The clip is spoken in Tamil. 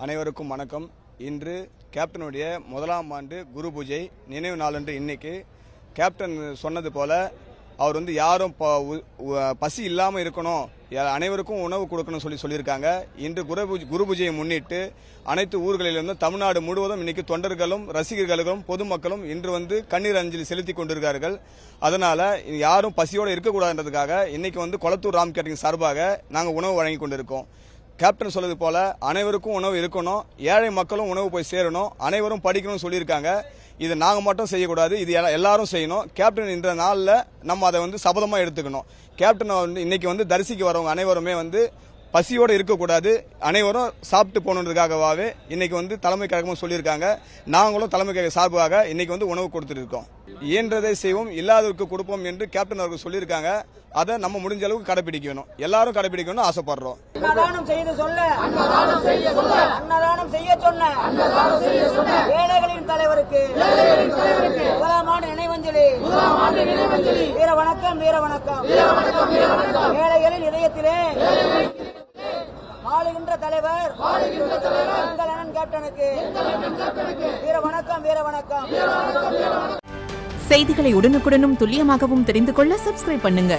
அனைவருக்கும் வணக்கம். இன்று கேப்டனுடைய முதலாம் ஆண்டு குரு பூஜை நினைவு நாளன்று இன்னைக்கு கேப்டன் சொன்னது போல அவர் யாரும் பசி இல்லாமல் இருக்கணும், அனைவருக்கும் உணவு கொடுக்கணும்னு சொல்லியிருக்காங்க. இன்று குரு பூஜையை முன்னிட்டு அனைத்து ஊர்களிலிருந்தும் தமிழ்நாடு முழுவதும் இன்னைக்கு தொண்டர்களும் ரசிகர்களும் பொதுமக்களும் இன்று கண்ணீர் அஞ்சலி செலுத்தி கொண்டிருக்கிறார்கள். அதனால யாரும் பசியோடு இருக்கக்கூடாதுன்றதுக்காக இன்னைக்கு கொளத்தூர் ராம் கேட்டரிங் சார்பாக நாங்கள் உணவு வழங்கி கொண்டிருக்கோம். கேப்டன் சொல்றது போல அனைவருக்கும் உணவு இருக்கணும், ஏழை மக்களும் உணவு போய் சேரணும், அனைவரும் படிக்கணும்னு சொல்லியிருக்காங்க. இது நாங்கள் மட்டும் செய்யக்கூடாது, இது எல்லாரும் செய்யணும். கேப்டன் இந்த நாளில் நம்ம அதை சபதமா எடுத்துக்கணும். கேப்டன் இன்னைக்கு தரிசிக்க வரவங்க அனைவருமே பசியோடு இருக்கக்கூடாது, அனைவரும் சாப்பிட்டு போகணுன்றதுக்காகவே இன்னைக்கு தலைமை கழகமும் சொல்லியிருக்காங்க. நாங்களும் தலைமை கழக சார்பாக இன்னைக்கு உணவு கொடுத்துட்டு இருக்கோம். இயன்றதை செய்வோம், இல்லாதவருக்கு கொடுப்போம் என்று கேப்டன் அவர்கள் சொல்லியிருக்காங்க. அதை நம்ம முடிஞ்ச அளவுக்கு கடைபிடிக்கணும், எல்லாரும் கடைபிடிக்கணும்னு ஆசைப்படுறோம். அன்னதானம் செய்து சொல்ல, அன்னதானம் செய்ய சொன்ன ஏழைகளின் தலைவருக்கு முதலாம் ஆண்டு நினைவஞ்சலி. வீர வணக்கம், வீர வணக்கம். ஏழைகளின் இதயத்திலே ஆளுகின்ற தலைவர் எங்கள் அண்ணன் கேப்டனுக்கு வீர வணக்கம், வீர வணக்கம். செய்திகளை உடனுக்குடனும் துல்லியமாகவும் தெரிந்து கொள்ள சப்ஸ்கிரைப் பண்ணுங்க.